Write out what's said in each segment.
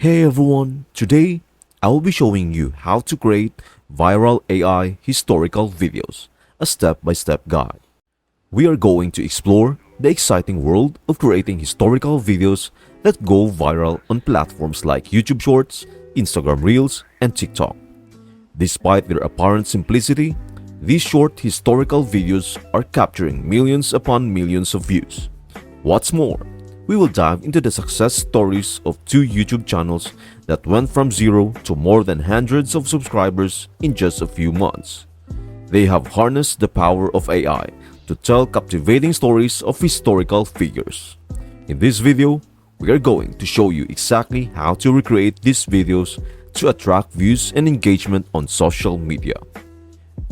Hey everyone, today I will be showing you how to create viral AI historical videos, a step-by-step guide. We are going to explore the exciting world of creating historical videos that go viral on platforms like YouTube Shorts, Instagram Reels, and TikTok. Despite their apparent simplicity, these short historical videos are capturing millions upon millions of views. What's more, we will dive into the success stories of two YouTube channels that went from zero to more than hundreds of subscribers in just a few months. They have harnessed the power of AI to tell captivating stories of historical figures. In this video, we are going to show you exactly how to recreate these videos to attract views and engagement on social media.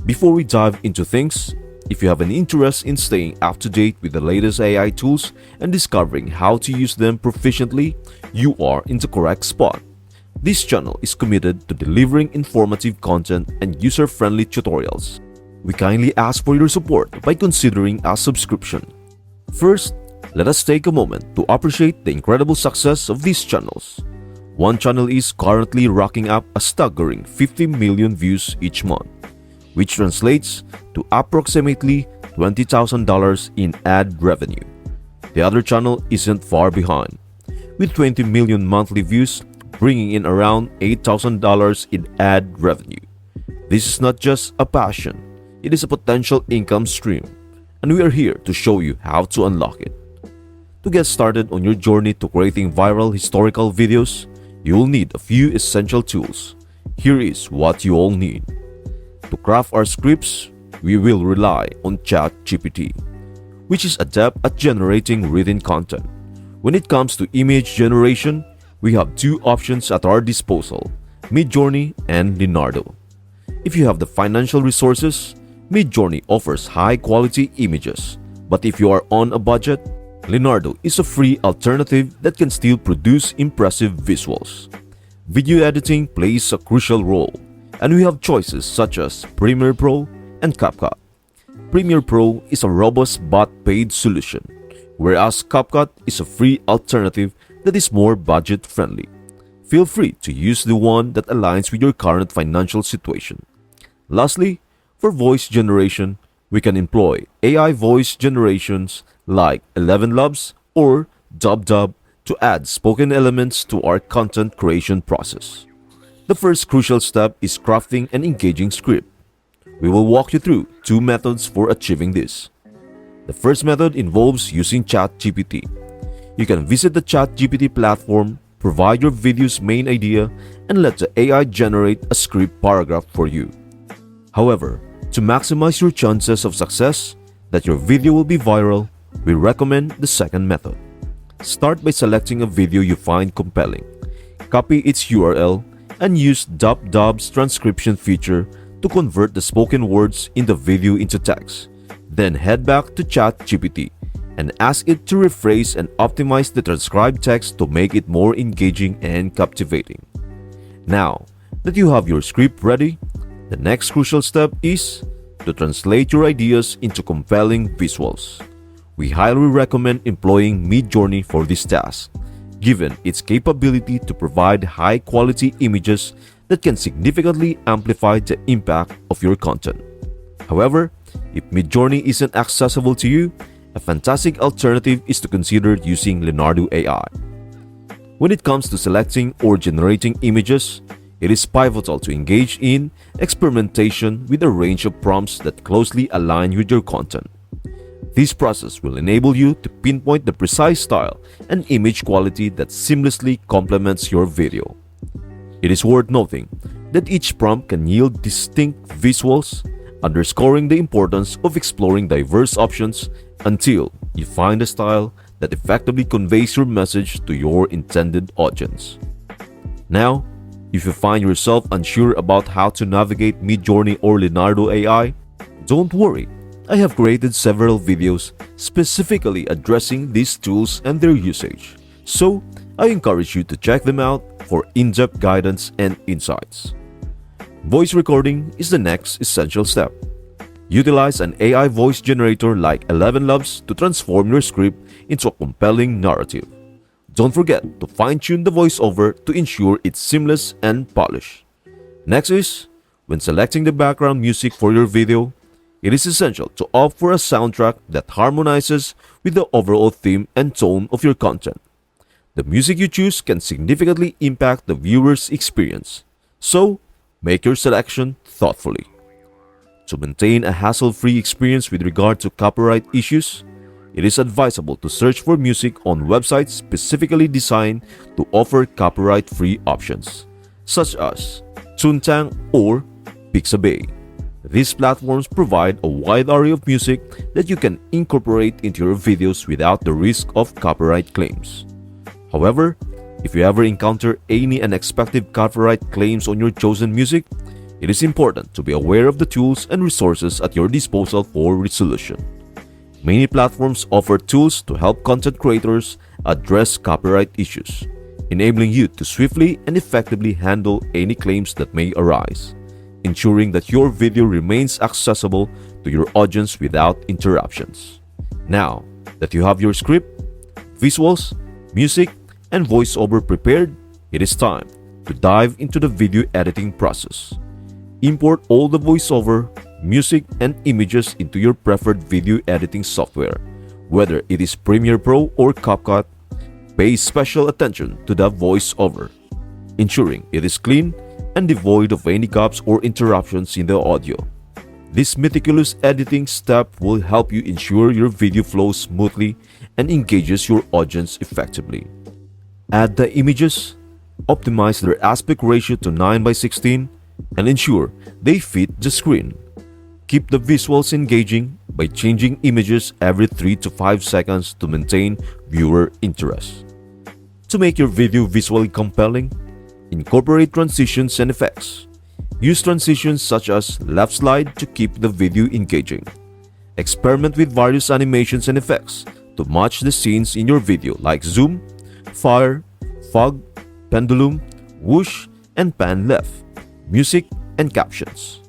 Before we dive into things, if you have an interest in staying up to date with the latest AI tools and discovering how to use them proficiently, you are in the correct spot. This channel is committed to delivering informative content and user-friendly tutorials. We kindly ask for your support by considering a subscription. First, let us take a moment to appreciate the incredible success of these channels. One channel is currently racking up a staggering 50 million views each month, which translates to approximately $20,000 in ad revenue. The other channel isn't far behind, with 20 million monthly views bringing in around $8,000 in ad revenue. This is not just a passion, it is a potential income stream, and we are here to show you how to unlock it. To get started on your journey to creating viral historical videos, you will need a few essential tools. Here is what you all need. To craft our scripts, we will rely on ChatGPT, which is adept at generating written content. When it comes to image generation, we have two options at our disposal, Midjourney and Leonardo. If you have the financial resources, Midjourney offers high-quality images, but if you are on a budget, Leonardo is a free alternative that can still produce impressive visuals. Video editing plays a crucial role, and we have choices such as Premiere Pro and CapCut. Premiere Pro is a robust but paid solution, whereas CapCut is a free alternative that is more budget-friendly. Feel free to use the one that aligns with your current financial situation. Lastly, for voice generation, we can employ AI voice generations like 11 Labs or DubDub to add spoken elements to our content creation process. The first crucial step is crafting an engaging script. We will walk you through two methods for achieving this. The first method involves using ChatGPT. You can visit the ChatGPT platform, provide your video's main idea, and let the AI generate a script paragraph for you. However, to maximize your chances of success that your video will be viral, we recommend the second method. Start by selecting a video you find compelling. Copy its URL and use DubDub's transcription feature to convert the spoken words in the video into text. Then head back to ChatGPT and ask it to rephrase and optimize the transcribed text to make it more engaging and captivating. Now that you have your script ready, the next crucial step is to translate your ideas into compelling visuals. We highly recommend employing Midjourney for this task, given its capability to provide high-quality images that can significantly amplify the impact of your content. However, if Midjourney isn't accessible to you, a fantastic alternative is to consider using Leonardo AI. When it comes to selecting or generating images, it is pivotal to engage in experimentation with a range of prompts that closely align with your content. This process will enable you to pinpoint the precise style and image quality that seamlessly complements your video. It is worth noting that each prompt can yield distinct visuals, underscoring the importance of exploring diverse options until you find a style that effectively conveys your message to your intended audience. Now, if you find yourself unsure about how to navigate Midjourney or Leonardo AI, don't worry. I have created several videos specifically addressing these tools and their usage, so I encourage you to check them out for in-depth guidance and insights. Voice recording is the next essential step. Utilize an AI voice generator like 11 Labs to transform your script into a compelling narrative. Don't forget to fine-tune the voiceover to ensure it's seamless and polished. Next is, when selecting the background music for your video, it is essential to opt for a soundtrack that harmonizes with the overall theme and tone of your content. The music you choose can significantly impact the viewer's experience, so make your selection thoughtfully. To maintain a hassle-free experience with regard to copyright issues, it is advisable to search for music on websites specifically designed to offer copyright-free options, such as Toontang or Pixabay. These platforms provide a wide array of music that you can incorporate into your videos without the risk of copyright claims. However, if you ever encounter any unexpected copyright claims on your chosen music, it is important to be aware of the tools and resources at your disposal for resolution. Many platforms offer tools to help content creators address copyright issues, enabling you to swiftly and effectively handle any claims that may arise, ensuring that your video remains accessible to your audience without interruptions. Now that you have your script, visuals, music, and voiceover prepared, it is time to dive into the video editing process. Import all the voiceover, music, and images into your preferred video editing software, whether it is Premiere Pro or CapCut. Pay special attention to the voiceover, ensuring it is clean and devoid of any gaps or interruptions in the audio. This meticulous editing step will help you ensure your video flows smoothly and engages your audience effectively. Add the images, optimize their aspect ratio to 9:16, and ensure they fit the screen. Keep the visuals engaging by changing images every 3 to 5 seconds to maintain viewer interest. To make your video visually compelling, incorporate transitions and effects. Use transitions such as left slide to keep the video engaging. Experiment with various animations and effects to match the scenes in your video like zoom, fire, fog, pendulum, whoosh, and pan left, music, and captions.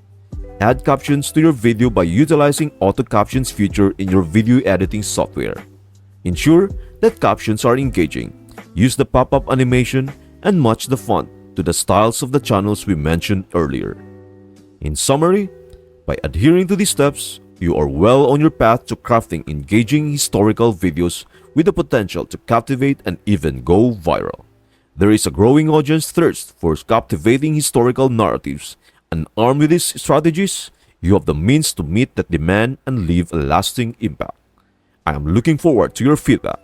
Add captions to your video by utilizing auto captions feature in your video editing software. Ensure that captions are engaging. Use the pop-up animation and match the font to the styles of the channels we mentioned earlier. In summary, by adhering to these steps, you are well on your path to crafting engaging historical videos with the potential to captivate and even go viral. There is a growing audience thirst for captivating historical narratives, and armed with these strategies, you have the means to meet that demand and leave a lasting impact. I am looking forward to your feedback.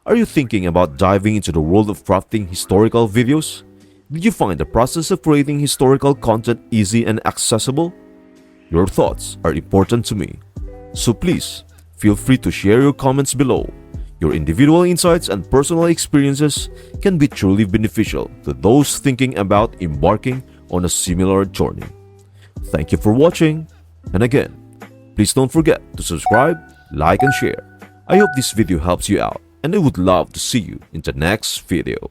Are you thinking about diving into the world of crafting historical videos? Did you find the process of creating historical content easy and accessible? Your thoughts are important to me, so please feel free to share your comments below. Your individual insights and personal experiences can be truly beneficial to those thinking about embarking on a similar journey. Thank you for watching, and again, please don't forget to subscribe, like, and share. I hope this video helps you out, and I would love to see you in the next video.